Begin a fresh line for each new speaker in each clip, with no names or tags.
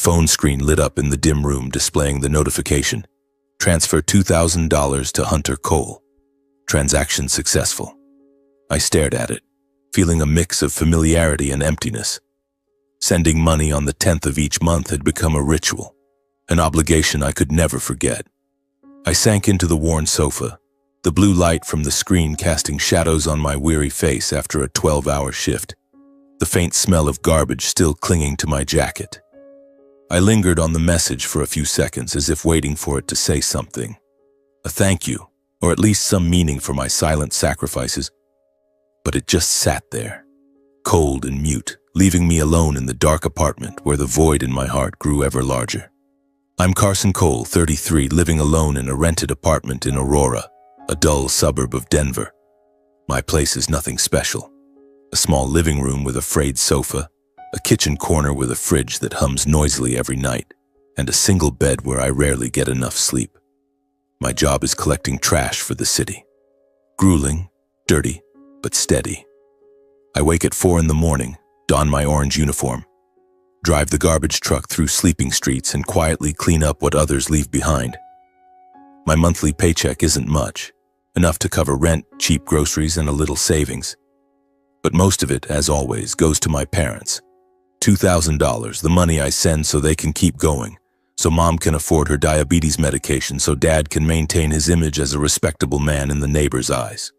phone screen lit up in the dim room, displaying the notification. Transfer $2,000 to Hunter Cole. Transaction successful. I stared at it, feeling a mix of familiarity and emptiness. Sending money on the 10th of each month had become a ritual, an obligation I could never forget. I sank into the worn sofa, the blue light from the screen casting shadows on my weary face after a 12-hour shift, the faint smell of garbage still clinging to my jacket. I lingered on the message for a few seconds, as if waiting for it to say something. A thank you, or at least some meaning for my silent sacrifices. But it just sat there, cold and mute, leaving me alone in the dark apartment where the void in my heart grew ever larger. I'm Carson Cole, 33, living alone in a rented apartment in Aurora, a dull suburb of Denver. My place is nothing special. A small living room with a frayed sofa, a kitchen corner with a fridge that hums noisily every night, and a single bed where I rarely get enough sleep. My job is collecting trash for the city. Grueling, dirty, but steady. I wake at 4 in the morning, don my orange uniform, drive the garbage truck through sleeping streets, and quietly clean up what others leave behind. My monthly paycheck isn't much, enough to cover rent, cheap groceries, and a little savings. But most of it, as always, goes to my parents. $2,000, the money I send so they can keep going, so Mom can afford her diabetes medication, so Dad can maintain his image as a respectable man in the neighbors' eyes.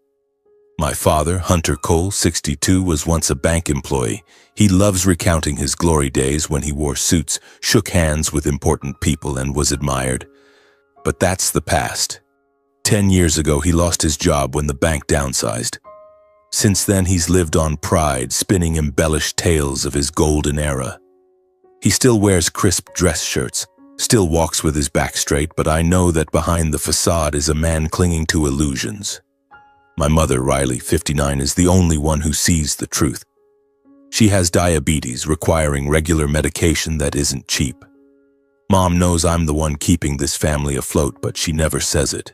My father, Hunter Cole, 62, was once a bank employee. He loves recounting his glory days when he wore suits, shook hands with important people, and was admired. But that's the past. 10 years ago, he lost his job when the bank downsized. Since then, he's lived on pride, spinning embellished tales of his golden era. He still wears crisp dress shirts, still walks with his back straight, but I know that behind the facade is a man clinging to illusions. My mother, Riley, 59, is the only one who sees the truth. She has diabetes, requiring regular medication that isn't cheap. Mom knows I'm the one keeping this family afloat, but she never says it.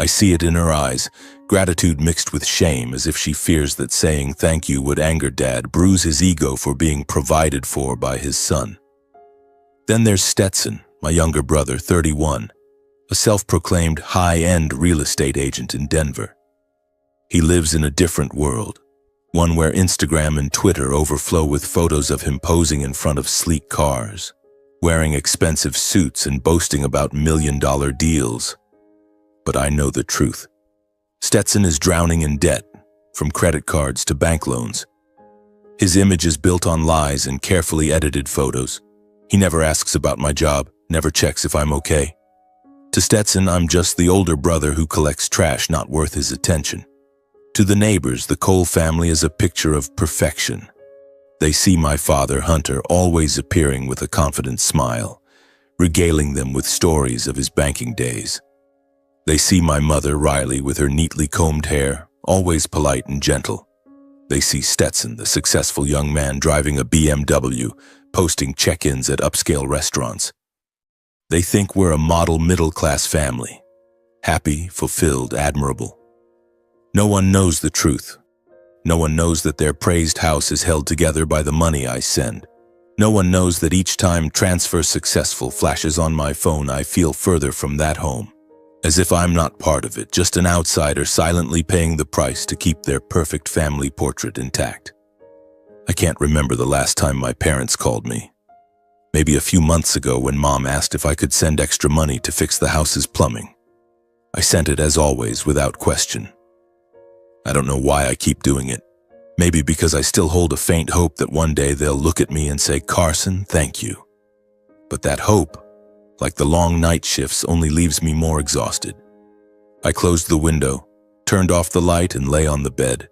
I see it in her eyes, gratitude mixed with shame, as if she fears that saying thank you would anger Dad, bruise his ego for being provided for by his son. Then there's Stetson, my younger brother, 31, a self-proclaimed high-end real estate agent in Denver. He lives in a different world, one where Instagram and Twitter overflow with photos of him posing in front of sleek cars, wearing expensive suits and boasting about million-dollar deals. But I know the truth. Stetson is drowning in debt, from credit cards to bank loans. His image is built on lies and carefully edited photos. He never asks about my job, never checks if I'm okay. To Stetson, I'm just the older brother who collects trash not worth his attention. To the neighbors, the Cole family is a picture of perfection. They see my father, Hunter, always appearing with a confident smile, regaling them with stories of his banking days. They see my mother, Riley, with her neatly combed hair, always polite and gentle. They see Stetson, the successful young man driving a BMW, posting check-ins at upscale restaurants. They think we're a model middle-class family, happy, fulfilled, admirable. No one knows the truth. No one knows that their praised house is held together by the money I send. No one knows that each time transfer successful flashes on my phone, I feel further from that home. As if I'm not part of it, just an outsider silently paying the price to keep their perfect family portrait intact. I can't remember the last time my parents called me. Maybe a few months ago when Mom asked if I could send extra money to fix the house's plumbing. I sent it as always, without question. I don't know why I keep doing it. Maybe because I still hold a faint hope that one day they'll look at me and say, "Carson, thank you." But that hope, like the long night shifts, only leaves me more exhausted. I closed the window, turned off the light, and lay on the bed.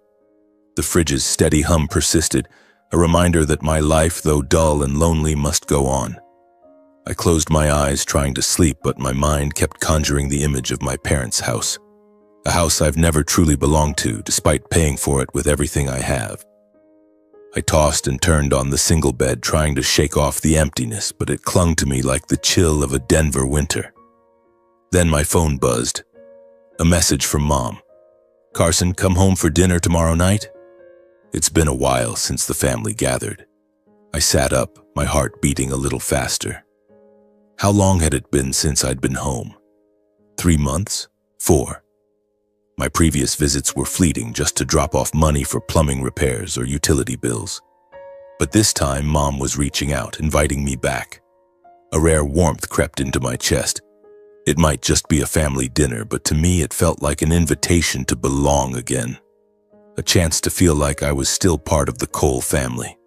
The fridge's steady hum persisted, a reminder that my life, though dull and lonely, must go on. I closed my eyes, trying to sleep, but my mind kept conjuring the image of my parents' house. A house I've never truly belonged to, despite paying for it with everything I have. I tossed and turned on the single bed, trying to shake off the emptiness, but it clung to me like the chill of a Denver winter. Then my phone buzzed. A message from Mom. "Carson, come home for dinner tomorrow night?" It's been a while since the family gathered. I sat up, my heart beating a little faster. How long had it been since I'd been home? 3 months? 4? My previous visits were fleeting, just to drop off money for plumbing repairs or utility bills. But this time, Mom was reaching out, inviting me back. A rare warmth crept into my chest. It might just be a family dinner, but to me it felt like an invitation to belong again. A chance to feel like I was still part of the Cole family.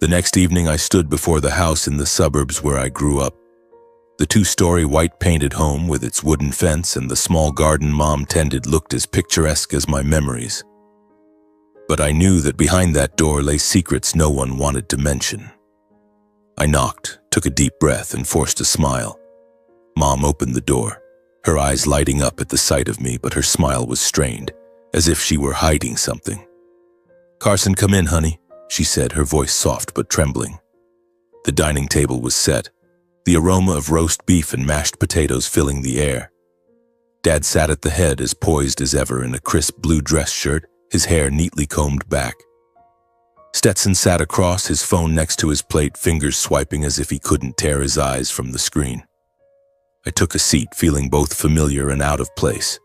The next evening I stood before the house in the suburbs where I grew up. The 2-story white-painted home with its wooden fence and the small garden Mom tended looked as picturesque as my memories. But I knew that behind that door lay secrets no one wanted to mention. I knocked, took a deep breath, and forced a smile. Mom opened the door, her eyes lighting up at the sight of me, but her smile was strained, as if she were hiding something. "Carson, come in, honey," she said, her voice soft but trembling. The dining table was set, the aroma of roast beef and mashed potatoes filling the air. Dad sat at the head, as poised as ever in a crisp blue dress shirt, his hair neatly combed back. Stetson sat across, his phone next to his plate, fingers swiping as if he couldn't tear his eyes from the screen. I took a seat, feeling both familiar and out of place.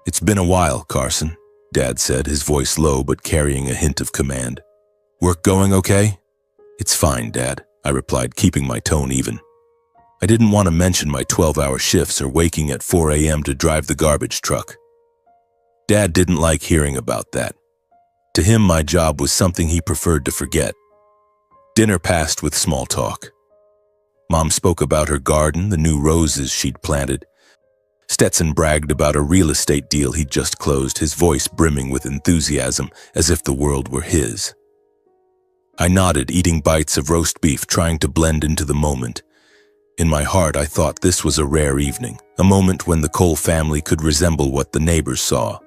"It's been a while, Carson," Dad said, his voice low but carrying a hint of command. "Work going okay?" "It's fine, Dad," I replied, keeping my tone even. I didn't want to mention my 12-hour shifts or waking at 4 a.m. to drive the garbage truck. Dad didn't like hearing about that. To him, my job was something he preferred to forget. Dinner passed with small talk. Mom spoke about her garden, the new roses she'd planted. Stetson bragged about a real estate deal he'd just closed, his voice brimming with enthusiasm, as if the world were his. I nodded, eating bites of roast beef, trying to blend into the moment. In my heart, I thought this was a rare evening, a moment when the Cole family could resemble what the neighbors saw.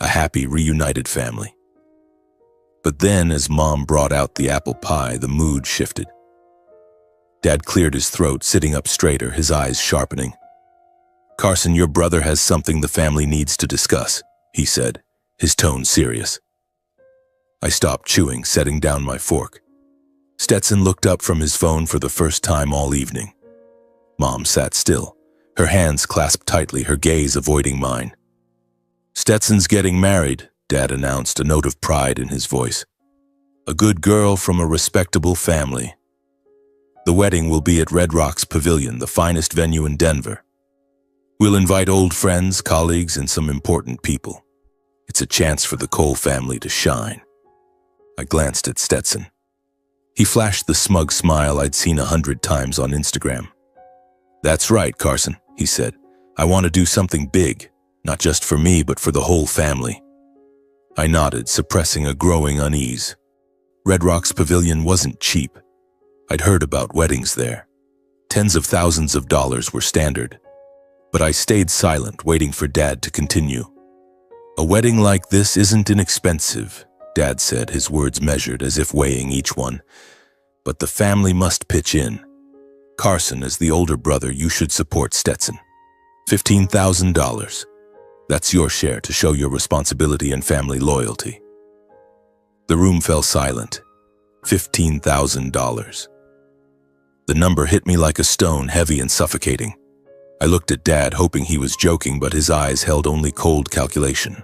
A happy, reunited family. But then, as Mom brought out the apple pie, the mood shifted. Dad cleared his throat, sitting up straighter, his eyes sharpening. "Carson, your brother has something the family needs to discuss," he said, his tone serious. I stopped chewing, setting down my fork. Stetson looked up from his phone for the first time all evening. Mom sat still, her hands clasped tightly, her gaze avoiding mine. "Stetson's getting married," Dad announced, a note of pride in his voice. "A good girl from a respectable family. The wedding will be at Red Rocks Pavilion, the finest venue in Denver. We'll invite old friends, colleagues, and some important people. It's a chance for the Cole family to shine." I glanced at Stetson. He flashed the smug smile I'd seen 100 times on Instagram. "That's right, Carson," he said. "I want to do something big, not just for me, but for the whole family." I nodded, suppressing a growing unease. Red Rocks Pavilion wasn't cheap. I'd heard about weddings there. Tens of thousands of dollars were standard. But I stayed silent, waiting for Dad to continue. "A wedding like this isn't inexpensive," Dad said, his words measured as if weighing each one. "But the family must pitch in. Carson, as the older brother, you should support Stetson. $15,000. That's your share to show your responsibility and family loyalty." The room fell silent. $15,000. The number hit me like a stone, heavy and suffocating. I looked at Dad, hoping he was joking, but his eyes held only cold calculation.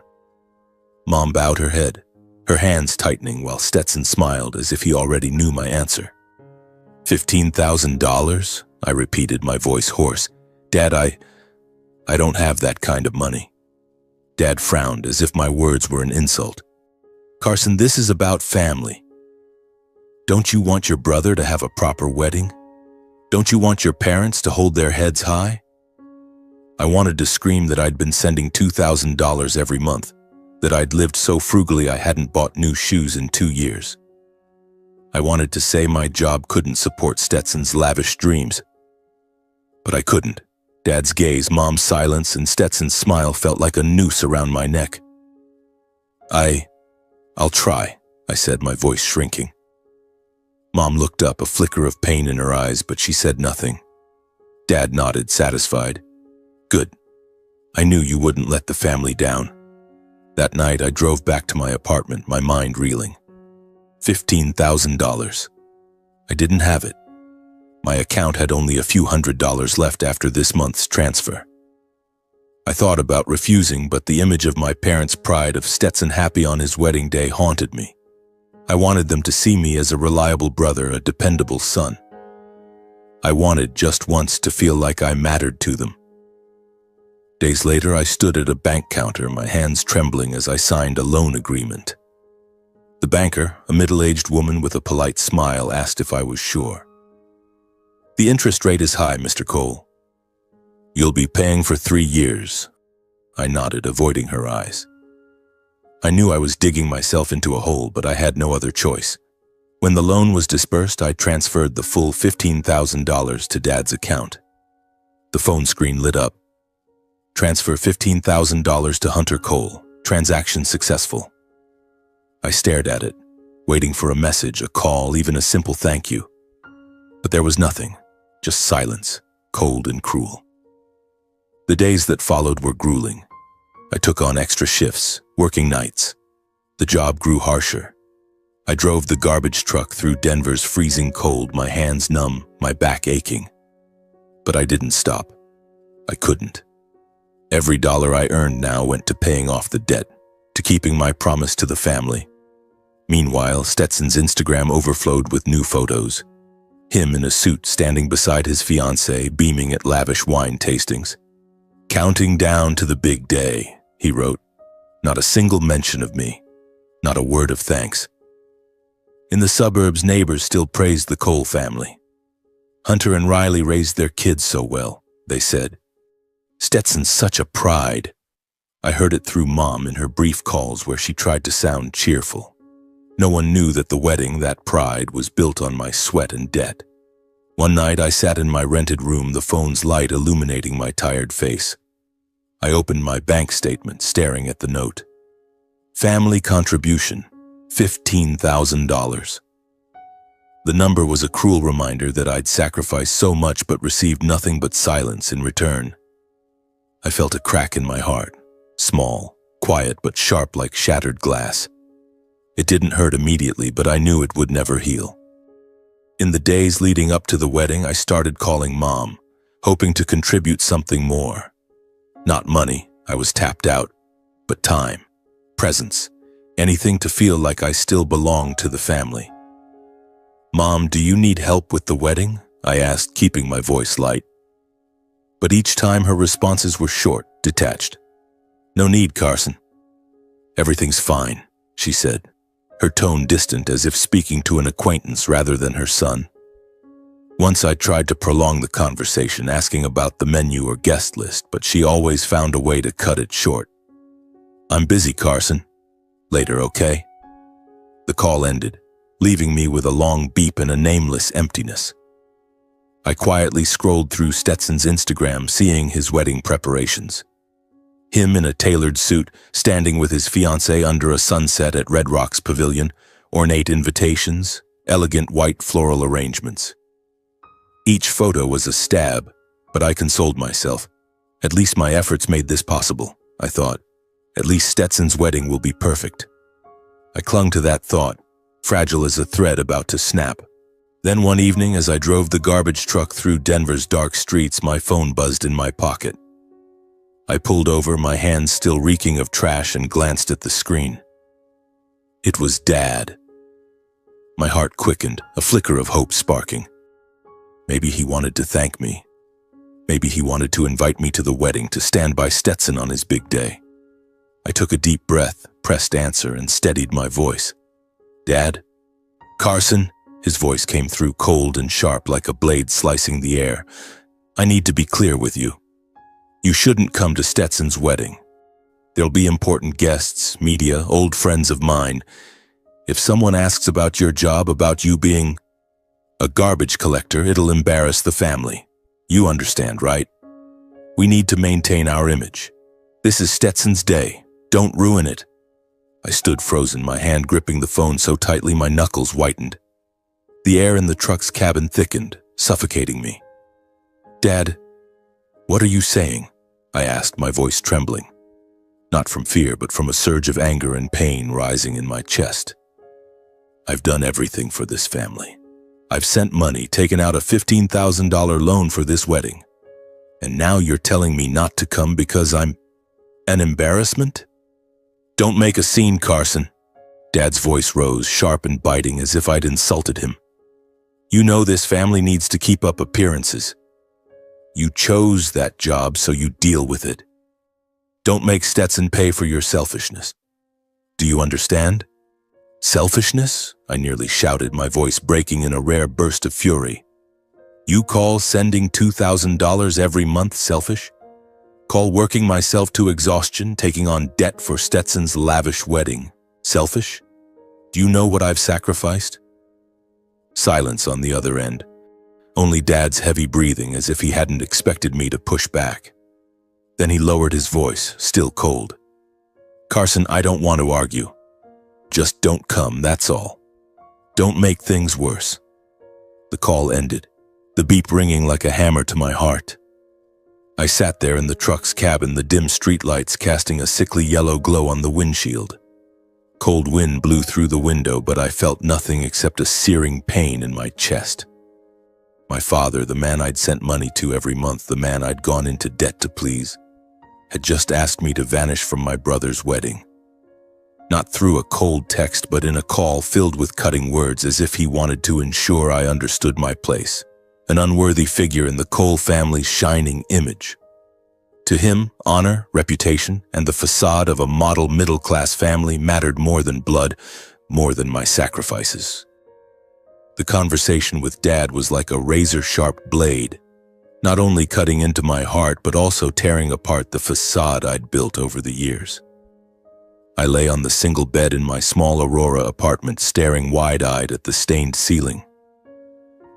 Mom bowed her head, her hands tightening, while Stetson smiled as if he already knew my answer. $15,000? I repeated, my voice hoarse. "Dad, I don't have that kind of money." Dad frowned as if my words were an insult. "Carson, this is about family. Don't you want your brother to have a proper wedding? Don't you want your parents to hold their heads high?" I wanted to scream that I'd been sending $2,000 every month, that I'd lived so frugally I hadn't bought new shoes in 2 years. I wanted to say my job couldn't support Stetson's lavish dreams. But I couldn't. Dad's gaze, Mom's silence, and Stetson's smile felt like a noose around my neck. I'll try," I said, my voice shrinking. Mom looked up, a flicker of pain in her eyes, but she said nothing. Dad nodded, satisfied. "Good. I knew you wouldn't let the family down." That night, I drove back to my apartment, my mind reeling. $15,000. I didn't have it. My account had only a few $100s left after this month's transfer. I thought about refusing, but the image of my parents' pride of Stetson happy on his wedding day haunted me. I wanted them to see me as a reliable brother, a dependable son. I wanted just once to feel like I mattered to them. Days later, I stood at a bank counter, my hands trembling as I signed a loan agreement. The banker, a middle-aged woman with a polite smile, asked if I was sure. "The interest rate is high, Mr. Cole. You'll be paying for 3 years." I nodded, avoiding her eyes. I knew I was digging myself into a hole, but I had no other choice. When the loan was dispersed, I transferred the full $15,000 to Dad's account. The phone screen lit up. "Transfer $15,000 to Hunter Cole. Transaction successful." I stared at it, waiting for a message, a call, even a simple thank you. But there was nothing, just silence, cold and cruel. The days that followed were grueling. I took on extra shifts, working nights. The job grew harsher. I drove the garbage truck through Denver's freezing cold, my hands numb, my back aching. But I didn't stop. I couldn't. Every dollar I earned now went to paying off the debt, to keeping my promise to the family. Meanwhile, Stetson's Instagram overflowed with new photos. Him in a suit standing beside his fiancée, beaming at lavish wine tastings. "Counting down to the big day," he wrote. Not a single mention of me. Not a word of thanks. In the suburbs, neighbors still praised the Cole family. "Hunter and Riley raised their kids so well," they said. "Stetson's such a pride." I heard it through Mom in her brief calls where she tried to sound cheerful. No one knew that the wedding, that pride, was built on my sweat and debt. One night I sat in my rented room, the phone's light illuminating my tired face. I opened my bank statement, staring at the note. Family contribution, $15,000. The number was a cruel reminder that I'd sacrificed so much but received nothing but silence in return. I felt a crack in my heart, small, quiet but sharp like shattered glass. It didn't hurt immediately, but I knew it would never heal. In the days leading up to the wedding, I started calling Mom, hoping to contribute something more. Not money, I was tapped out, but time, presence, anything to feel like I still belonged to the family. "Mom, do you need help with the wedding?" I asked, keeping my voice light. But each time her responses were short, detached. "No need, Carson." "Everything's fine," she said, her tone distant as if speaking to an acquaintance rather than her son. Once I tried to prolong the conversation, asking about the menu or guest list, but she always found a way to cut it short. "I'm busy, Carson. Later, okay?" The call ended, leaving me with a long beep and a nameless emptiness. I quietly scrolled through Stetson's Instagram, seeing his wedding preparations. Him in a tailored suit, standing with his fiancée under a sunset at Red Rocks Pavilion, ornate invitations, elegant white floral arrangements. Each photo was a stab, but I consoled myself. At least my efforts made this possible, I thought. At least Stetson's wedding will be perfect. I clung to that thought, fragile as a thread about to snap. Then one evening, as I drove the garbage truck through Denver's dark streets, my phone buzzed in my pocket. I pulled over, my hands still reeking of trash, and glanced at the screen. It was Dad. My heart quickened, a flicker of hope sparking. Maybe he wanted to thank me. Maybe he wanted to invite me to the wedding, to stand by Stetson on his big day. I took a deep breath, pressed answer, and steadied my voice. "Dad?" "Carson?" His voice came through cold and sharp like a blade slicing the air. "I need to be clear with you. You shouldn't come to Stetson's wedding. There'll be important guests, media, old friends of mine. If someone asks about your job, about you being a garbage collector, it'll embarrass the family. You understand, right? We need to maintain our image. This is Stetson's day. Don't ruin it." I stood frozen, my hand gripping the phone so tightly my knuckles whitened. The air in the truck's cabin thickened, suffocating me. "Dad, what are you saying?" I asked, my voice trembling. Not from fear, but from a surge of anger and pain rising in my chest. "I've done everything for this family. I've sent money, taken out a $15,000 loan for this wedding. And now you're telling me not to come because I'm an embarrassment? Don't make a scene, Carson. Dad's voice rose, sharp and biting, as if I'd insulted him. You know this family needs to keep up appearances. You chose that job, so you deal with it. Don't make Stetson pay for your selfishness. Do you understand? Selfishness? I nearly shouted, my voice breaking in a rare burst of fury. You call sending $2,000 every month selfish? Call working myself to exhaustion, taking on debt for Stetson's lavish wedding, selfish? Do you know what I've sacrificed? Silence on the other end. Only Dad's heavy breathing, as if he hadn't expected me to push back. Then he lowered his voice, still cold. Carson, I don't want to argue. Just don't come, that's all. Don't make things worse. The call ended, the beep ringing like a hammer to my heart. I sat there in the truck's cabin, the dim streetlights casting a sickly yellow glow on the windshield. Cold wind blew through the window, but I felt nothing except a searing pain in my chest. My father, the man I'd sent money to every month, the man I'd gone into debt to please, had just asked me to vanish from my brother's wedding. Not through a cold text, but in a call filled with cutting words, as if he wanted to ensure I understood my place, an unworthy figure in the Cole family's shining image. To him, honor, reputation, and the facade of a model middle-class family mattered more than blood, more than my sacrifices. The conversation with Dad was like a razor-sharp blade, not only cutting into my heart, but also tearing apart the facade I'd built over the years. I lay on the single bed in my small Aurora apartment, staring wide-eyed at the stained ceiling.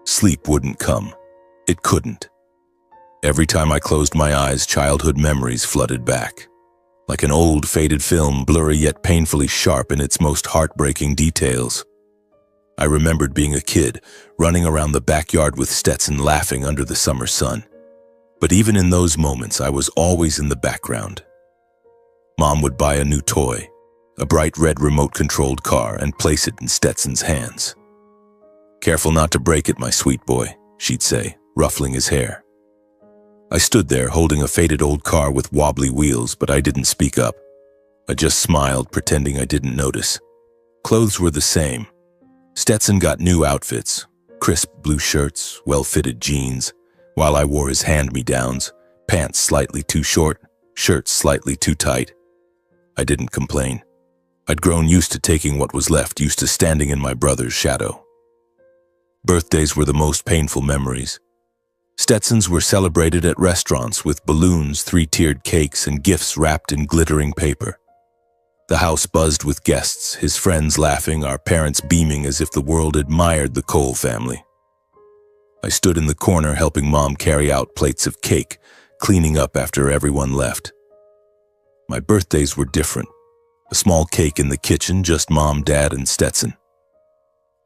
Sleep wouldn't come. It couldn't. Every time I closed my eyes, childhood memories flooded back. Like an old, faded film, blurry yet painfully sharp in its most heartbreaking details. I remembered being a kid, running around the backyard with Stetson, laughing under the summer sun. But even in those moments, I was always in the background. Mom would buy a new toy, a bright red remote-controlled car, and place it in Stetson's hands. Careful not to break it, my sweet boy, she'd say, ruffling his hair. I stood there holding a faded old car with wobbly wheels, but I didn't speak up. I just smiled, pretending I didn't notice. Clothes were the same. Stetson got new outfits, crisp blue shirts, well-fitted jeans, while I wore his hand-me-downs, pants slightly too short, shirts slightly too tight. I didn't complain. I'd grown used to taking what was left, used to standing in my brother's shadow. Birthdays were the most painful memories. Stetsons were celebrated at restaurants with balloons, three-tiered cakes, and gifts wrapped in glittering paper. The house buzzed with guests, his friends laughing, our parents beaming as if the world admired the Cole family. I stood in the corner helping Mom carry out plates of cake, cleaning up after everyone left. My birthdays were different. A small cake in the kitchen, just Mom, Dad, and Stetson.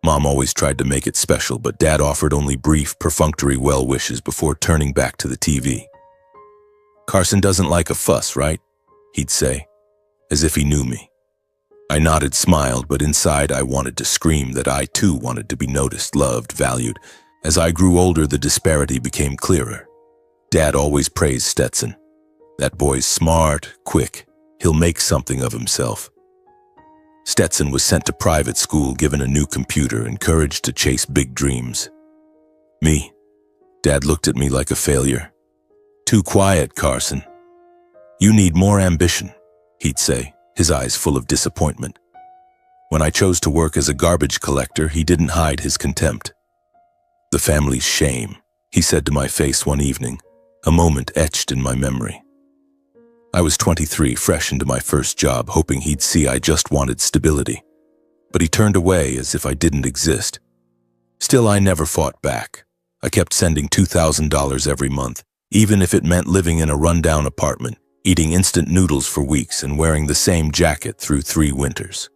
Mom always tried to make it special, but Dad offered only brief, perfunctory well wishes before turning back to the TV. Carson doesn't like a fuss, right? He'd say, as if he knew me. I nodded, smiled, but inside I wanted to scream that I too wanted to be noticed, loved, valued. As I grew older, the disparity became clearer. Dad always praised Stetson. That boy's smart, quick. He'll make something of himself. Stetson was sent to private school, given a new computer, encouraged to chase big dreams. Me, Dad looked at me like a failure. Too quiet, Carson. You need more ambition, he'd say, his eyes full of disappointment. When I chose to work as a garbage collector, he didn't hide his contempt. The family's shame, he said to my face one evening, a moment etched in my memory. I was 23, fresh into my first job, hoping he'd see I just wanted stability. But he turned away as if I didn't exist. Still, I never fought back. I kept sending $2,000 every month, even if it meant living in a rundown apartment, eating instant noodles for weeks, and wearing the same jacket through 3 winters.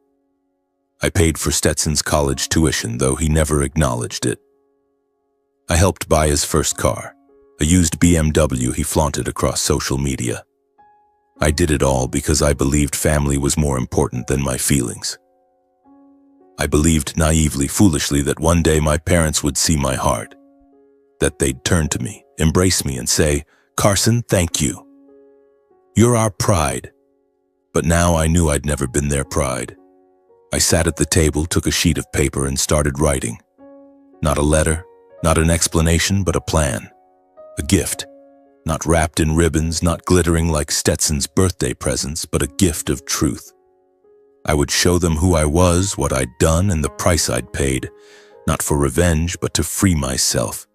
I paid for Stetson's college tuition, though he never acknowledged it. I helped buy his first car, a used BMW he flaunted across social media. I did it all because I believed family was more important than my feelings. I believed naively, foolishly, that one day my parents would see my heart, that they'd turn to me, embrace me, and say, "Carson, thank you. You're our pride." But now I knew I'd never been their pride. I sat at the table, took a sheet of paper, and started writing. Not a letter, not an explanation, but a plan. A gift. Not wrapped in ribbons, not glittering like Stetson's birthday presents, but a gift of truth. I would show them who I was, what I'd done, and the price I'd paid, not for revenge, but to free myself.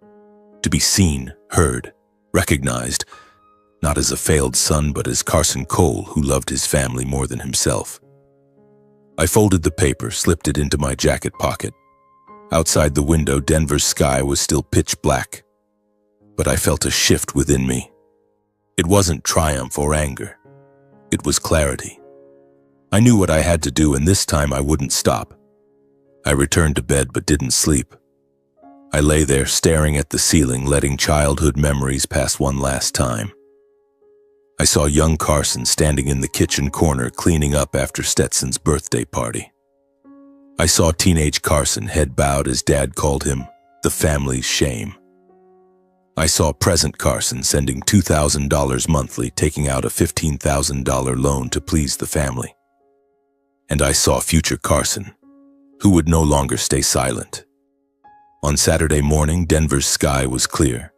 To be seen, heard, recognized, not as a failed son, but as Carson Cole, who loved his family more than himself. I folded the paper, slipped it into my jacket pocket. Outside the window, Denver's sky was still pitch black. But I felt a shift within me. It wasn't triumph or anger. It was clarity. I knew what I had to do, and this time I wouldn't stop. I returned to bed but didn't sleep. I lay there staring at the ceiling, letting childhood memories pass one last time. I saw young Carson standing in the kitchen corner cleaning up after Stetson's birthday party. I saw teenage Carson, head bowed as Dad called him, the family's shame. I saw present Carson sending $2,000 monthly, taking out a $15,000 loan to please the family. And I saw future Carson, who would no longer stay silent. On Saturday morning, Denver's sky was clear,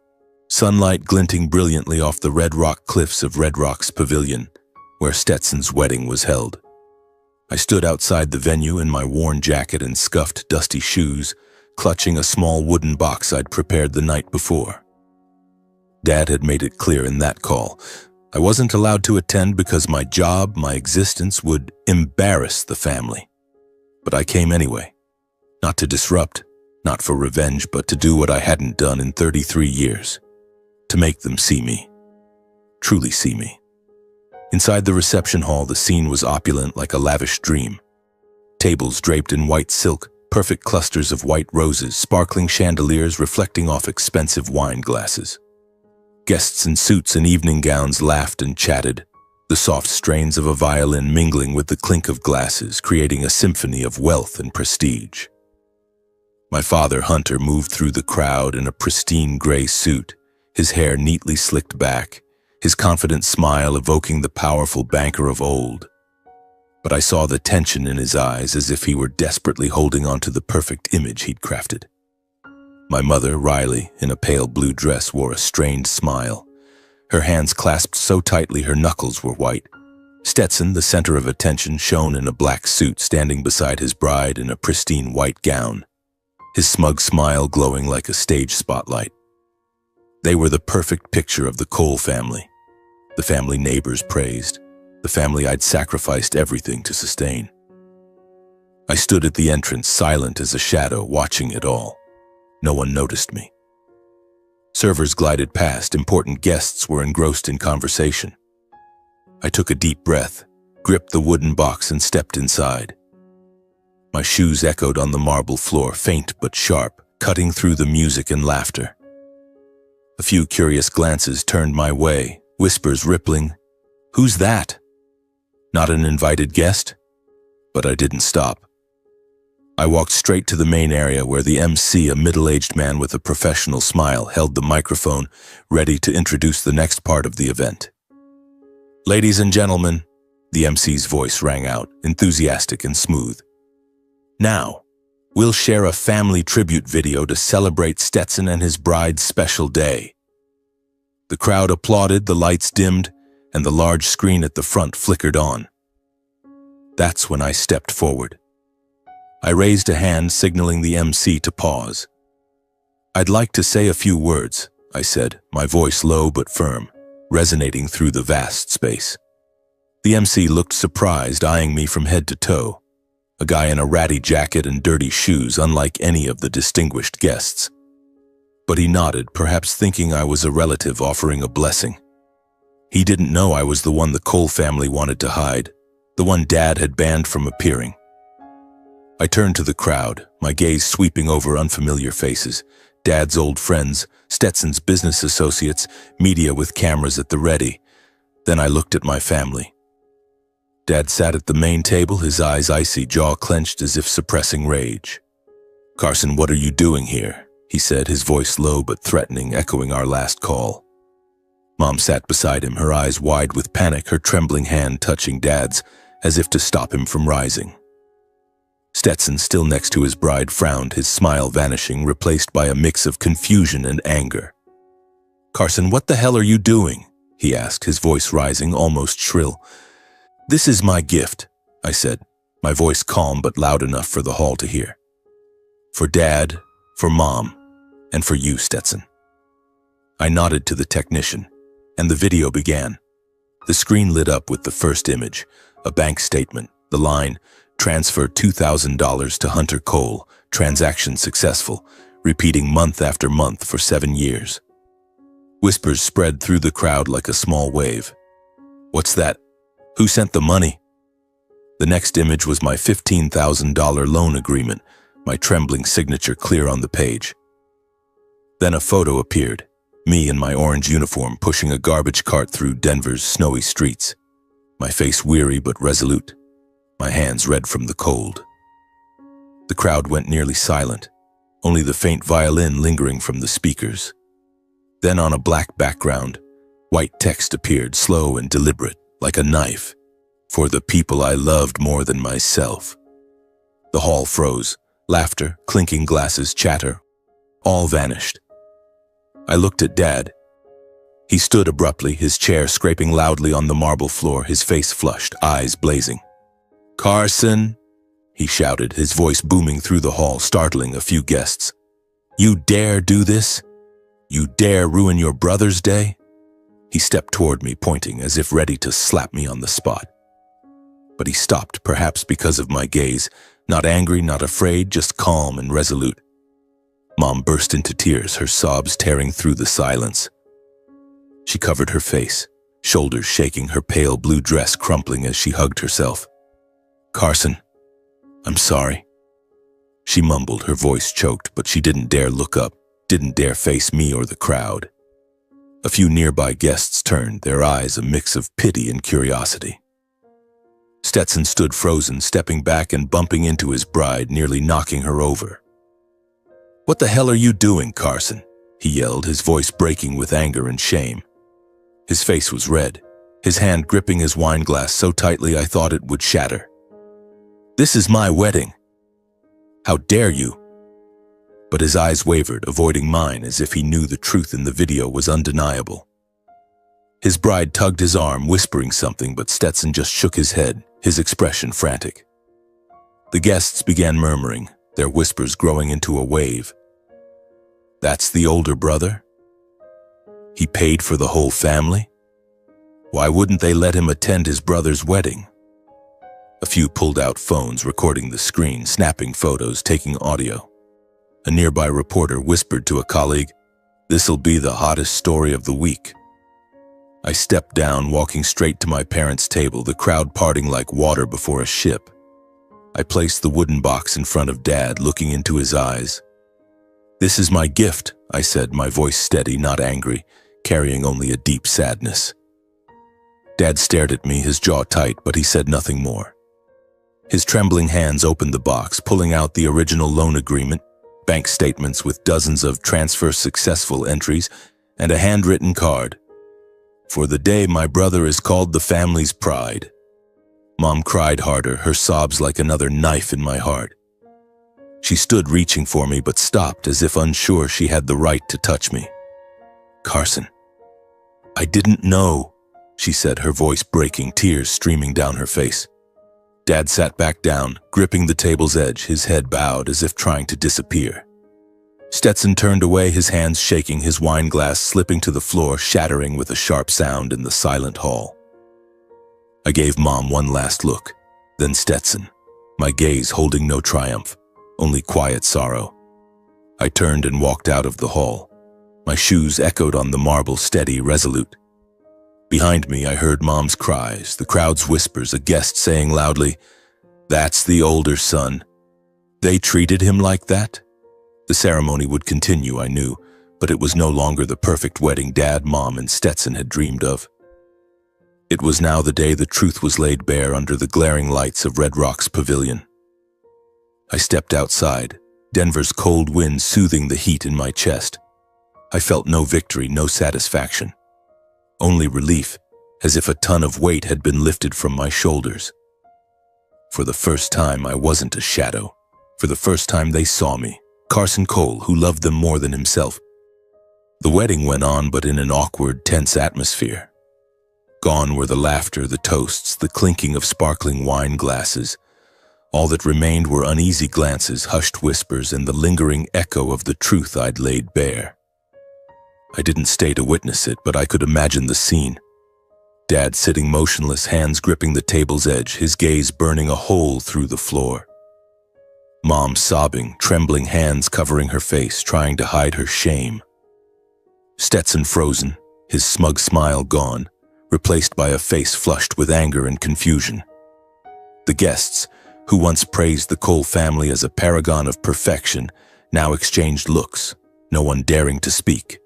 sunlight glinting brilliantly off the red rock cliffs of Red Rocks Pavilion, where Stetson's wedding was held. I stood outside the venue in my worn jacket and scuffed, dusty shoes, clutching a small wooden box I'd prepared the night before. Dad had made it clear in that call. I wasn't allowed to attend because my job, my existence, would embarrass the family. But I came anyway, not to disrupt, not for revenge, but to do what I hadn't done in 33 years. To make them see me. Truly see me. Inside the reception hall, the scene was opulent like a lavish dream. Tables draped in white silk, perfect clusters of white roses, sparkling chandeliers reflecting off expensive wine glasses. Guests in suits and evening gowns laughed and chatted, the soft strains of a violin mingling with the clink of glasses, creating a symphony of wealth and prestige. My father, Hunter, moved through the crowd in a pristine gray suit, his hair neatly slicked back, his confident smile evoking the powerful banker of old. But I saw the tension in his eyes, as if he were desperately holding on to the perfect image he'd crafted. My mother, Riley, in a pale blue dress, wore a strained smile. Her hands clasped so tightly her knuckles were white. Stetson, the center of attention, shone in a black suit, standing beside his bride in a pristine white gown, his smug smile glowing like a stage spotlight. They were the perfect picture of the Cole family, the family neighbors praised, the family I'd sacrificed everything to sustain. I stood at the entrance, silent as a shadow, watching it all. No one noticed me. Servers glided past, important guests were engrossed in conversation. I took a deep breath, gripped the wooden box, and stepped inside. My shoes echoed on the marble floor, faint but sharp, cutting through the music and laughter. A few curious glances turned my way, whispers rippling, "Who's that?" Not an invited guest? But I didn't stop. I walked straight to the main area where the MC, a middle-aged man with a professional smile, held the microphone, ready to introduce the next part of the event. "Ladies and gentlemen," the MC's voice rang out, enthusiastic and smooth. "Now, we'll share a family tribute video to celebrate Stetson and his bride's special day." The crowd applauded, the lights dimmed, and the large screen at the front flickered on. That's when I stepped forward. I raised a hand, signaling the MC to pause. "I'd like to say a few words," I said, my voice low but firm, resonating through the vast space. The MC looked surprised, eyeing me from head to toe, a guy in a ratty jacket and dirty shoes, unlike any of the distinguished guests. But he nodded, perhaps thinking I was a relative offering a blessing. He didn't know I was the one the Cole family wanted to hide, the one Dad had banned from appearing. I turned to the crowd, my gaze sweeping over unfamiliar faces, Dad's old friends, Stetson's business associates, media with cameras at the ready. Then I looked at my family. Dad sat at the main table, his eyes icy, jaw clenched as if suppressing rage. "Carson, what are you doing here?" he said, his voice low but threatening, echoing our last call. Mom sat beside him, her eyes wide with panic, her trembling hand touching Dad's, as if to stop him from rising. Stetson, still next to his bride, frowned, his smile vanishing, replaced by a mix of confusion and anger. "Carson, what the hell are you doing?" he asked, his voice rising, almost shrill. "This is my gift," I said, my voice calm but loud enough for the hall to hear. "For Dad, for Mom, and for you, Stetson." I nodded to the technician, and the video began. The screen lit up with the first image, a bank statement, the line, "Transfer $2,000 to Hunter Cole, transaction successful," repeating month after month for 7 years. Whispers spread through the crowd like a small wave. "What's that? Who sent the money?" The next image was my $15,000 loan agreement, my trembling signature clear on the page. Then a photo appeared, me in my orange uniform pushing a garbage cart through Denver's snowy streets, my face weary but resolute, my hands red from the cold. The crowd went nearly silent, only the faint violin lingering from the speakers. Then on a black background, white text appeared, slow and deliberate, like a knife, "For the people I loved more than myself." The hall froze. Laughter, clinking glasses, chatter, all vanished. I looked at Dad. He stood abruptly, his chair scraping loudly on the marble floor, his face flushed, eyes blazing. "Carson," he shouted, his voice booming through the hall, startling a few guests. "You dare do this? You dare ruin your brother's day?" He stepped toward me, pointing, as if ready to slap me on the spot. But he stopped, perhaps because of my gaze, not angry, not afraid, just calm and resolute. Mom burst into tears, her sobs tearing through the silence. She covered her face, shoulders shaking, her pale blue dress crumpling as she hugged herself. "Carson, I'm sorry." She mumbled, her voice choked, but she didn't dare look up, didn't dare face me or the crowd. A few nearby guests turned, their eyes a mix of pity and curiosity. Stetson stood frozen, stepping back and bumping into his bride, nearly knocking her over. "What the hell are you doing, Carson?" he yelled, his voice breaking with anger and shame. His face was red, his hand gripping his wine glass so tightly I thought it would shatter. "This is my wedding. How dare you?" But his eyes wavered, avoiding mine as if he knew the truth in the video was undeniable. His bride tugged his arm, whispering something, but Stetson just shook his head, his expression frantic. The guests began murmuring, their whispers growing into a wave. "That's the older brother? He paid for the whole family? Why wouldn't they let him attend his brother's wedding?" A few pulled out phones, recording the screen, snapping photos, taking audio. A nearby reporter whispered to a colleague, "This'll be the hottest story of the week." I stepped down, walking straight to my parents' table, the crowd parting like water before a ship. I placed the wooden box in front of Dad, looking into his eyes. "This is my gift," I said, my voice steady, not angry, carrying only a deep sadness. Dad stared at me, his jaw tight, but he said nothing more. His trembling hands opened the box, pulling out the original loan agreement, bank statements with dozens of transfer successful entries, and a handwritten card. "For the day my brother is called the family's pride." Mom cried harder, her sobs like another knife in my heart. She stood reaching for me but stopped as if unsure she had the right to touch me. "Carson, I didn't know," she said, her voice breaking, tears streaming down her face. Dad sat back down, gripping the table's edge, his head bowed as if trying to disappear. Stetson turned away, his hands shaking, his wine glass slipping to the floor, shattering with a sharp sound in the silent hall. I gave Mom one last look, then Stetson, my gaze holding no triumph, only quiet sorrow. I turned and walked out of the hall. My shoes echoed on the marble, steady, resolute. Behind me, I heard Mom's cries, the crowd's whispers, a guest saying loudly, "That's the older son. They treated him like that?" The ceremony would continue, I knew, but it was no longer the perfect wedding Dad, Mom, and Stetson had dreamed of. It was now the day the truth was laid bare under the glaring lights of Red Rock's pavilion. I stepped outside, Denver's cold wind soothing the heat in my chest. I felt no victory, no satisfaction. Only relief, as if a ton of weight had been lifted from my shoulders. For the first time, I wasn't a shadow. For the first time, they saw me, Carson Cole, who loved them more than himself. The wedding went on, but in an awkward, tense atmosphere. Gone were the laughter, the toasts, the clinking of sparkling wine glasses. All that remained were uneasy glances, hushed whispers, and the lingering echo of the truth I'd laid bare. I didn't stay to witness it, but I could imagine the scene. Dad sitting motionless, hands gripping the table's edge, his gaze burning a hole through the floor. Mom sobbing, trembling hands covering her face, trying to hide her shame. Stetson frozen, his smug smile gone, replaced by a face flushed with anger and confusion. The guests, who once praised the Cole family as a paragon of perfection, now exchanged looks, no one daring to speak.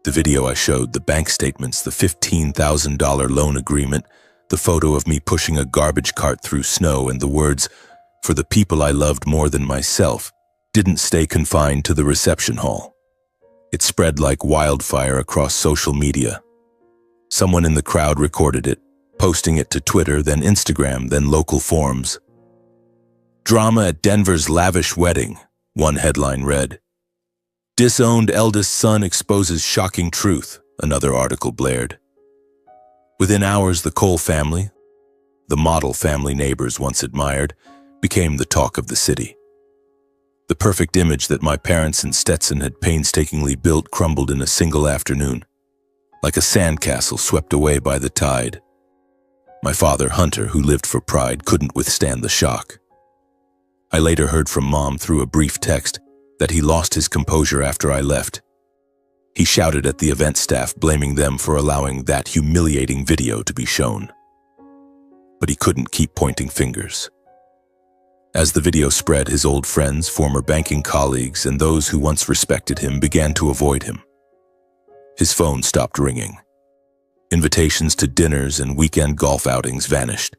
The video I showed, the bank statements, the $15,000 loan agreement, the photo of me pushing a garbage cart through snow, and the words, "For the people I loved more than myself," didn't stay confined to the reception hall. It spread like wildfire across social media. Someone in the crowd recorded it, posting it to Twitter, then Instagram, then local forums. "Drama at Denver's lavish wedding," one headline read. "Disowned eldest son exposes shocking truth," another article blared. Within hours, the Cole family, the model family neighbors once admired, became the talk of the city. The perfect image that my parents and Stetson had painstakingly built crumbled in a single afternoon, like a sandcastle swept away by the tide. My father, Hunter, who lived for pride, couldn't withstand the shock. I later heard from Mom through a brief text that he lost his composure after I left. He shouted at the event staff, blaming them for allowing that humiliating video to be shown. But he couldn't keep pointing fingers. As the video spread, his old friends, former banking colleagues, and those who once respected him began to avoid him. His phone stopped ringing. Invitations to dinners and weekend golf outings vanished.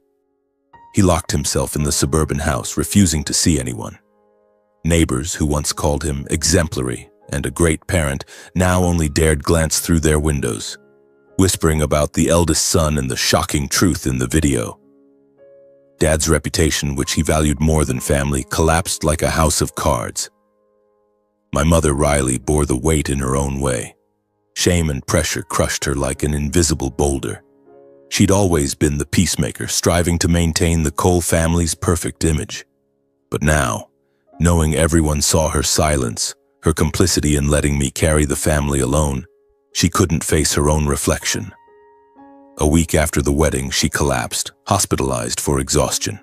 He locked himself in the suburban house, refusing to see anyone. Neighbors who once called him exemplary and a great parent now only dared glance through their windows, whispering about the eldest son and the shocking truth in the video. Dad's reputation, which he valued more than family, collapsed like a house of cards. My mother, Riley, bore the weight in her own way. Shame and pressure crushed her like an invisible boulder. She'd always been the peacemaker, striving to maintain the Cole family's perfect image. But now, knowing everyone saw her silence, her complicity in letting me carry the family alone, she couldn't face her own reflection. A week after the wedding, she collapsed, hospitalized for exhaustion.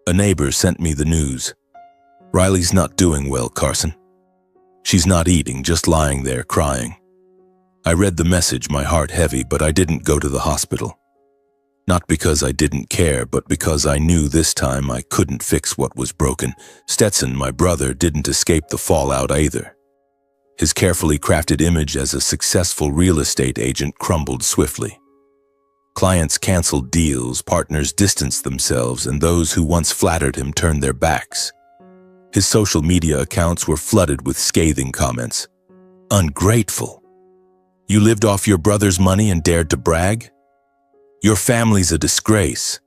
A neighbor sent me the news. "Riley's not doing well, Carson. She's not eating, just lying there crying." I read the message, my heart heavy, but I didn't go to the hospital. Not because I didn't care, but because I knew this time I couldn't fix what was broken. Stetson, my brother, didn't escape the fallout either. His carefully crafted image as a successful real estate agent crumbled swiftly. Clients canceled deals, partners distanced themselves, and those who once flattered him turned their backs. His social media accounts were flooded with scathing comments. "Ungrateful. You lived off your brother's money and dared to brag? Your family's a disgrace."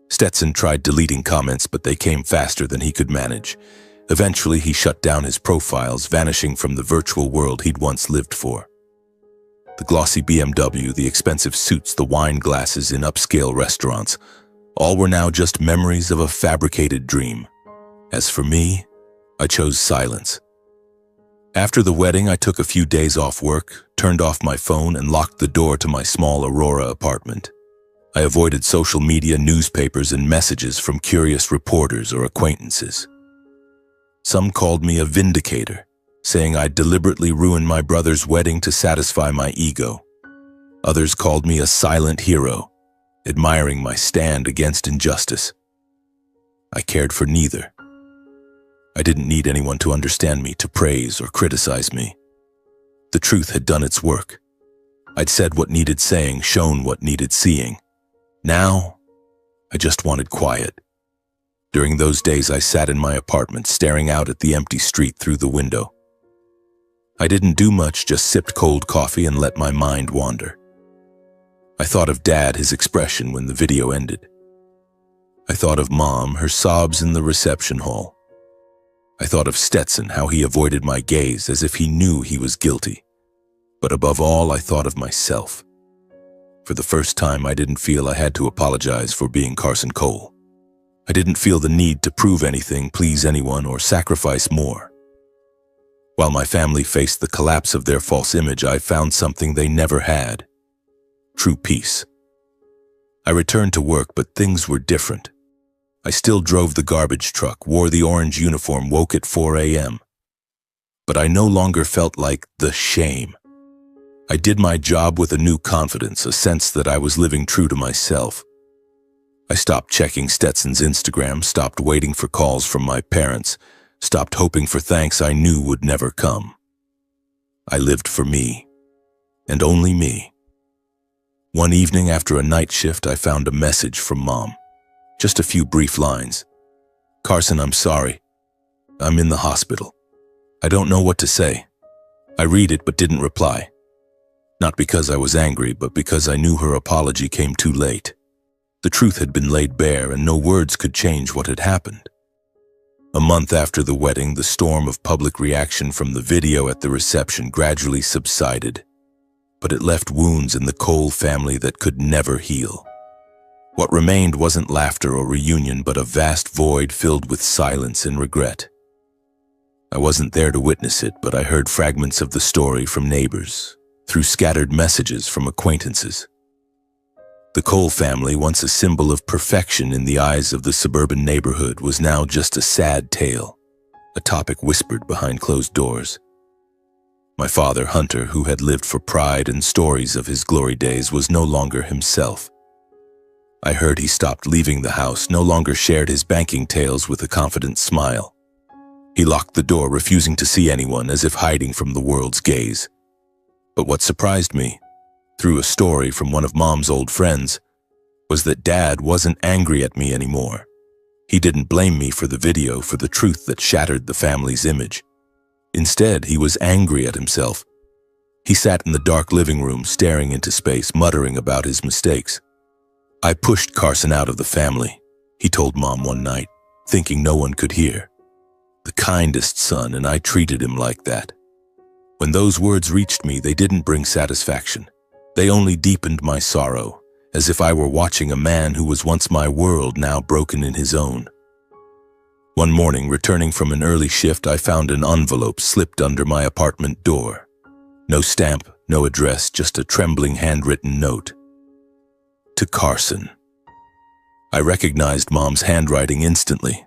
Stetson tried deleting comments, but they came faster than he could manage. Eventually, he shut down his profiles, vanishing from the virtual world he'd once lived for. The glossy BMW, the expensive suits, the wine glasses in upscale restaurants, all were now just memories of a fabricated dream. As for me, I chose silence. After the wedding, I took a few days off work, turned off my phone, and locked the door to my small Aurora apartment. I avoided social media, newspapers, and messages from curious reporters or acquaintances. Some called me a vindicator, saying I'd deliberately ruined my brother's wedding to satisfy my ego. Others called me a silent hero, admiring my stand against injustice. I cared for neither. I didn't need anyone to understand me, to praise or criticize me. The truth had done its work. I'd said what needed saying, shown what needed seeing. Now, I just wanted quiet. During those days, I sat in my apartment, staring out at the empty street through the window. I didn't do much, just sipped cold coffee and let my mind wander. I thought of Dad, his expression when the video ended. I thought of Mom, her sobs in the reception hall. I thought of Stetson, how he avoided my gaze as if he knew he was guilty. But above all, I thought of myself. For the first time, I didn't feel I had to apologize for being Carson Cole. I didn't feel the need to prove anything, please anyone, or sacrifice more. While my family faced the collapse of their false image, I found something they never had: true peace. I returned to work, but things were different. I still drove the garbage truck, wore the orange uniform, woke at 4 a.m. But I no longer felt like the shame. I did my job with a new confidence, a sense that I was living true to myself. I stopped checking Stetson's Instagram, stopped waiting for calls from my parents, stopped hoping for thanks I knew would never come. I lived for me, and only me. One evening after a night shift, I found a message from Mom. Just a few brief lines. "Carson, I'm sorry. I'm in the hospital. I don't know what to say." I read it but didn't reply. Not because I was angry, but because I knew her apology came too late. The truth had been laid bare, and no words could change what had happened. A month after the wedding, the storm of public reaction from the video at the reception gradually subsided, but it left wounds in the Cole family that could never heal. What remained wasn't laughter or reunion, but a vast void filled with silence and regret. I wasn't there to witness it, but I heard fragments of the story from neighbors, through scattered messages from acquaintances. The Cole family, once a symbol of perfection in the eyes of the suburban neighborhood, was now just a sad tale, a topic whispered behind closed doors. My father, Hunter, who had lived for pride and stories of his glory days, was no longer himself. I heard he stopped leaving the house, no longer shared his banking tales with a confident smile. He locked the door, refusing to see anyone, as if hiding from the world's gaze. But what surprised me, through a story from one of Mom's old friends, was that Dad wasn't angry at me anymore. He didn't blame me for the video, for the truth that shattered the family's image. Instead, he was angry at himself. He sat in the dark living room, staring into space, muttering about his mistakes. "I pushed Carson out of the family," he told Mom one night, thinking no one could hear. "The kindest son, and I treated him like that." When those words reached me, they didn't bring satisfaction. They only deepened my sorrow, as if I were watching a man who was once my world, now broken in his own. One morning, returning from an early shift, I found an envelope slipped under my apartment door. No stamp, no address, just a trembling handwritten note. To Carson. I recognized Mom's handwriting instantly.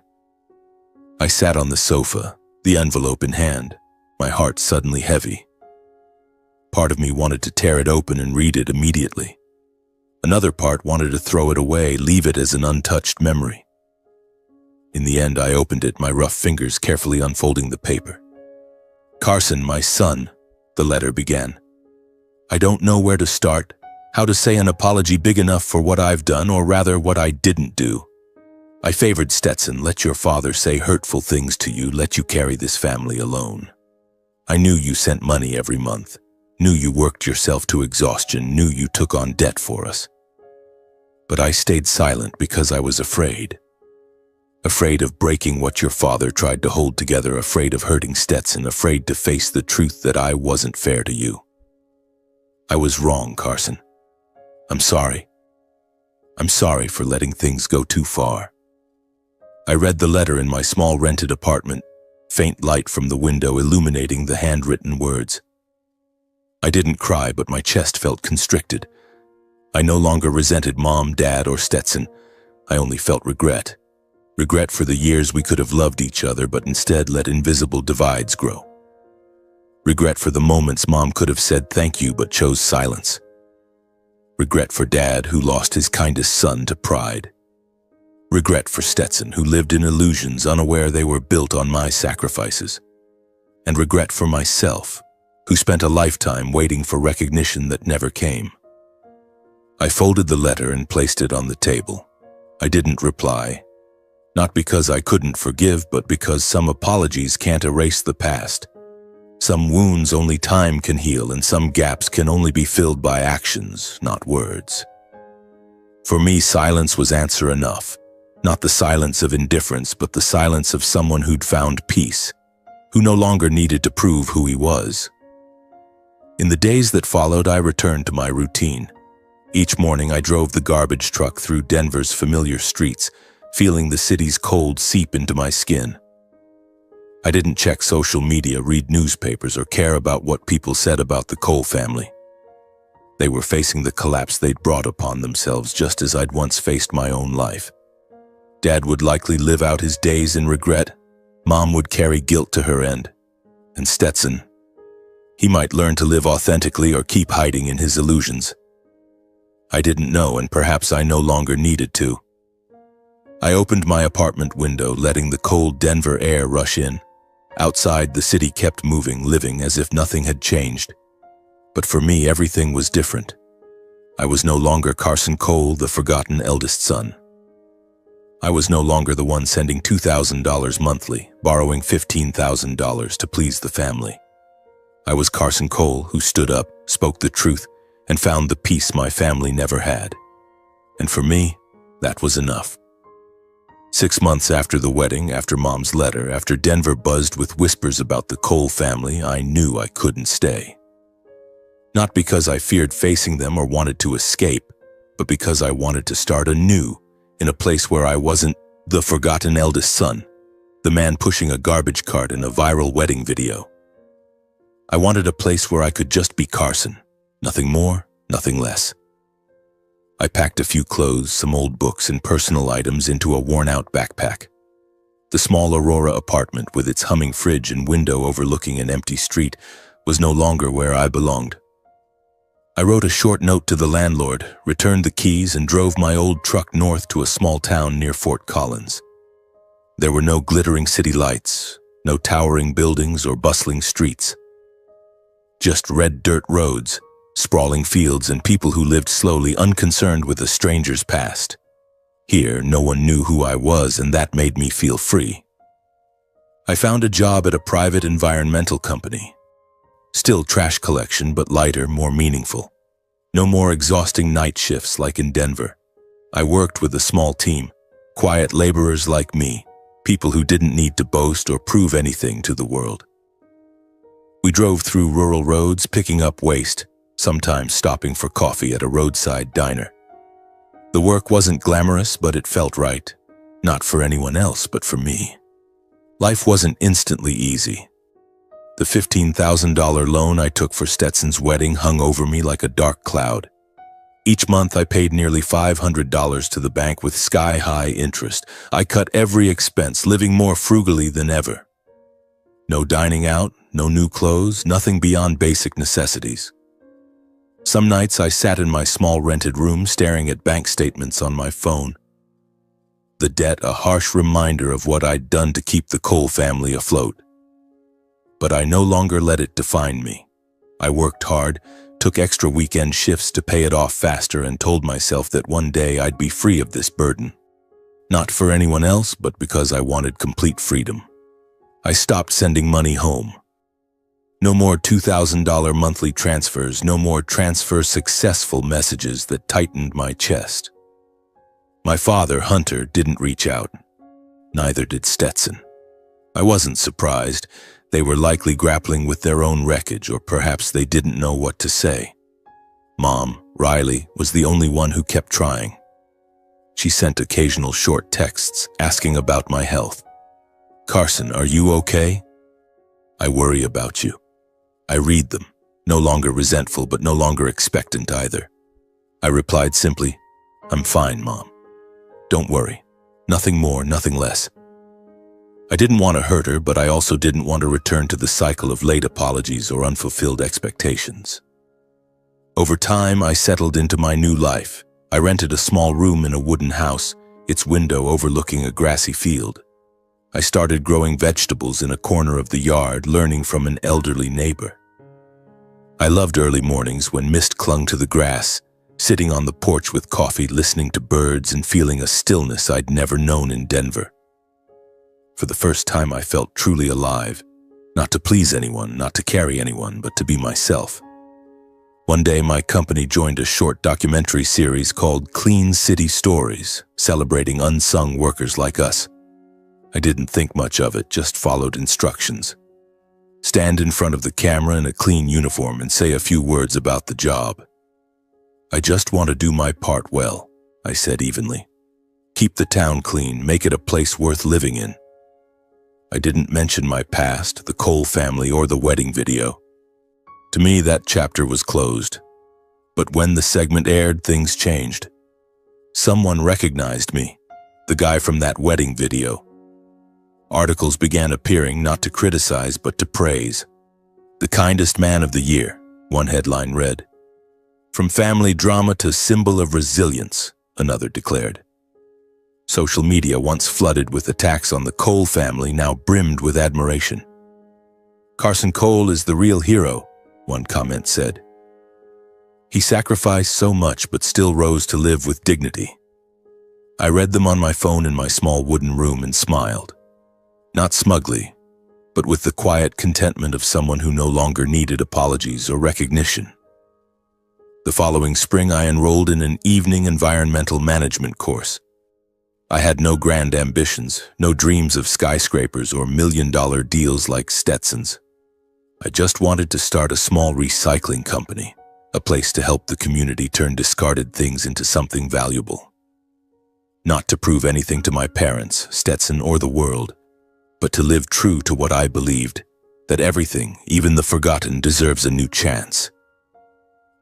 I sat on the sofa, the envelope in hand, my heart suddenly heavy. Part of me wanted to tear it open and read it immediately. Another part wanted to throw it away, leave it as an untouched memory. In the end, I opened it, my rough fingers carefully unfolding the paper. "Carson, my son," the letter began. "I don't know where to start, how to say an apology big enough for what I've done, or rather what I didn't do. I favored Stetson, let your father say hurtful things to you, let you carry this family alone. I knew you sent money every month, knew you worked yourself to exhaustion, knew you took on debt for us. But I stayed silent because I was afraid. Afraid of breaking what your father tried to hold together, afraid of hurting Stetson, afraid to face the truth that I wasn't fair to you. I was wrong, Carson. I'm sorry. I'm sorry for letting things go too far." I read the letter in my small rented apartment, faint light from the window illuminating the handwritten words. I didn't cry, but my chest felt constricted. I no longer resented Mom, Dad, or Stetson. I only felt regret. Regret for the years we could have loved each other, but instead let invisible divides grow. Regret for the moments Mom could have said thank you, but chose silence. Regret for Dad, who lost his kindest son to pride. Regret for Stetson, who lived in illusions, unaware they were built on my sacrifices. And regret for myself, who spent a lifetime waiting for recognition that never came. I folded the letter and placed it on the table. I didn't reply. Not because I couldn't forgive, but because some apologies can't erase the past. Some wounds only time can heal, and some gaps can only be filled by actions, not words. For me, silence was answer enough. Not the silence of indifference, but the silence of someone who'd found peace, who no longer needed to prove who he was. In the days that followed, I returned to my routine. Each morning, I drove the garbage truck through Denver's familiar streets, feeling the city's cold seep into my skin. I didn't check social media, read newspapers, or care about what people said about the Cole family. They were facing the collapse they'd brought upon themselves, just as I'd once faced my own life. Dad would likely live out his days in regret. Mom would carry guilt to her end. And Stetson, he might learn to live authentically or keep hiding in his illusions. I didn't know, and perhaps I no longer needed to. I opened my apartment window, letting the cold Denver air rush in. Outside, the city kept moving, living as if nothing had changed. But for me, everything was different. I was no longer Carson Cole, the forgotten eldest son. I was no longer the one sending $2,000 monthly, borrowing $15,000 to please the family. I was Carson Cole, who stood up, spoke the truth, and found the peace my family never had. And for me, that was enough. 6 months after the wedding, after Mom's letter, after Denver buzzed with whispers about the Cole family, I knew I couldn't stay. Not because I feared facing them or wanted to escape, but because I wanted to start anew, in a place where I wasn't the forgotten eldest son, the man pushing a garbage cart in a viral wedding video. I wanted a place where I could just be Carson, nothing more, nothing less. I packed a few clothes, some old books, and personal items into a worn-out backpack. The small Aurora apartment, with its humming fridge and window overlooking an empty street, was no longer where I belonged. I wrote a short note to the landlord, returned the keys, and drove my old truck north to a small town near Fort Collins. There were no glittering city lights, no towering buildings or bustling streets. Just red dirt roads, sprawling fields, and people who lived slowly, unconcerned with a stranger's past. Here, no one knew who I was, and that made me feel free. I found a job at a private environmental company. Still trash collection, but lighter, more meaningful. No more exhausting night shifts like in Denver. I worked with a small team, quiet laborers like me, people who didn't need to boast or prove anything to the world. We drove through rural roads, picking up waste, sometimes stopping for coffee at a roadside diner. The work wasn't glamorous, but it felt right. Not for anyone else, but for me. Life wasn't instantly easy. The $15,000 loan I took for Stetson's wedding hung over me like a dark cloud. Each month I paid nearly $500 to the bank with sky-high interest. I cut every expense, living more frugally than ever. No dining out, no new clothes, nothing beyond basic necessities. Some nights I sat in my small rented room staring at bank statements on my phone. The debt, a harsh reminder of what I'd done to keep the Cole family afloat. But I no longer let it define me. I worked hard, took extra weekend shifts to pay it off faster, and told myself that one day I'd be free of this burden. Not for anyone else, but because I wanted complete freedom. I stopped sending money home. No more $2,000 monthly transfers, no more transfer successful messages that tightened my chest. My father, Hunter, didn't reach out. Neither did Stetson. I wasn't surprised. They were likely grappling with their own wreckage, or perhaps they didn't know what to say. Mom, Riley, was the only one who kept trying. She sent occasional short texts asking about my health. "Carson, are you okay? I worry about you." I read them, no longer resentful, but no longer expectant either. I replied simply, "I'm fine, Mom. Don't worry. Nothing more, nothing less." I didn't want to hurt her, but I also didn't want to return to the cycle of late apologies or unfulfilled expectations. Over time, I settled into my new life. I rented a small room in a wooden house, its window overlooking a grassy field. I started growing vegetables in a corner of the yard, learning from an elderly neighbor. I loved early mornings when mist clung to the grass, sitting on the porch with coffee, listening to birds and feeling a stillness I'd never known in Denver. For the first time, I felt truly alive, not to please anyone, not to carry anyone, but to be myself. One day, my company joined a short documentary series called Clean City Stories, celebrating unsung workers like us. I didn't think much of it, just followed instructions. Stand in front of the camera in a clean uniform and say a few words about the job. I just want to do my part well, I said evenly. Keep the town clean, make it a place worth living in. I didn't mention my past, the Cole family, or the wedding video. To me, that chapter was closed. But when the segment aired, things changed. Someone recognized me, the guy from that wedding video. Articles began appearing, not to criticize, but to praise. The kindest man of the year, one headline read. From family drama to symbol of resilience, another declared. Social media, once flooded with attacks on the Cole family, now brimmed with admiration. Carson Cole is the real hero, one comment said. He sacrificed so much but still rose to live with dignity. I read them on my phone in my small wooden room and smiled. Not smugly, but with the quiet contentment of someone who no longer needed apologies or recognition. The following spring, I enrolled in an evening environmental management course. I had no grand ambitions, no dreams of skyscrapers or million-dollar deals like Stetson's. I just wanted to start a small recycling company, a place to help the community turn discarded things into something valuable. Not to prove anything to my parents, Stetson, or the world, but to live true to what I believed, that everything, even the forgotten, deserves a new chance.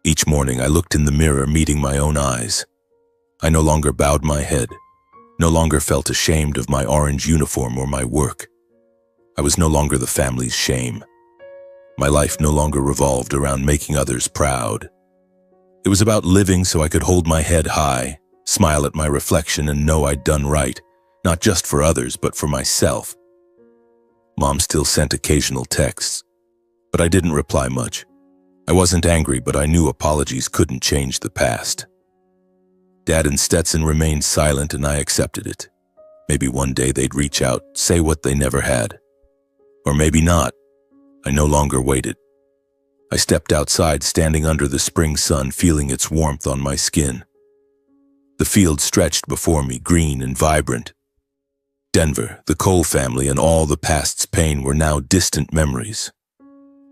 Each morning I looked in the mirror, meeting my own eyes. I no longer bowed my head, no longer felt ashamed of my orange uniform or my work. I was no longer the family's shame. My life no longer revolved around making others proud. It was about living so I could hold my head high, smile at my reflection, and know I'd done right, not just for others, but for myself. Mom still sent occasional texts, but I didn't reply much. I wasn't angry, but I knew apologies couldn't change the past. Dad and Stetson remained silent, and I accepted it. Maybe one day they'd reach out, say what they never had. Or maybe not. I no longer waited. I stepped outside, standing under the spring sun, feeling its warmth on my skin. The field stretched before me, green and vibrant. Denver, the Cole family, and all the past's pain were now distant memories.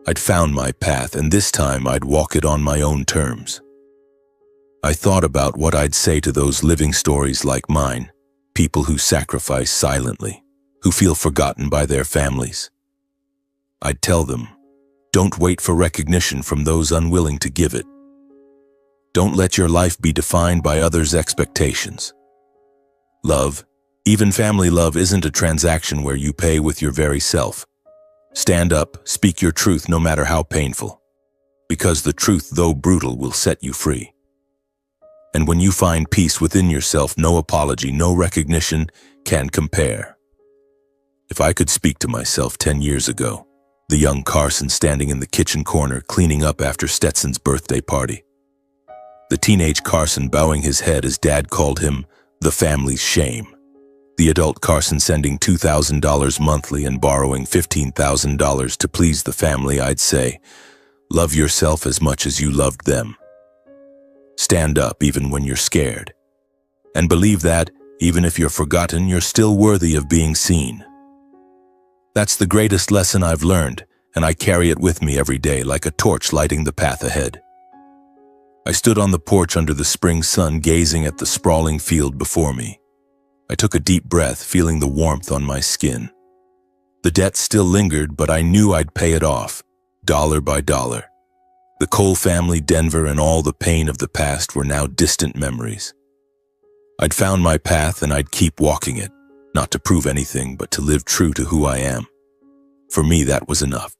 I'd found my path, and this time I'd walk it on my own terms. I thought about what I'd say to those living stories like mine, people who sacrifice silently, who feel forgotten by their families. I'd tell them, don't wait for recognition from those unwilling to give it. Don't let your life be defined by others' expectations. Love, even family love, isn't a transaction where you pay with your very self. Stand up, speak your truth no matter how painful, because the truth, though brutal, will set you free. And when you find peace within yourself, no apology, no recognition can compare. If I could speak to myself 10 years ago, the young Carson standing in the kitchen corner cleaning up after Stetson's birthday party, the teenage Carson bowing his head as Dad called him the family's shame, the adult Carson sending $2,000 monthly and borrowing $15,000 to please the family, I'd say, love yourself as much as you loved them. Stand up even when you're scared. And believe that, even if you're forgotten, you're still worthy of being seen. That's the greatest lesson I've learned, and I carry it with me every day like a torch lighting the path ahead. I stood on the porch under the spring sun, gazing at the sprawling field before me. I took a deep breath, feeling the warmth on my skin. The debt still lingered, but I knew I'd pay it off, dollar by dollar. The Cole family, Denver, and all the pain of the past were now distant memories. I'd found my path, and I'd keep walking it, not to prove anything, but to live true to who I am. For me, that was enough.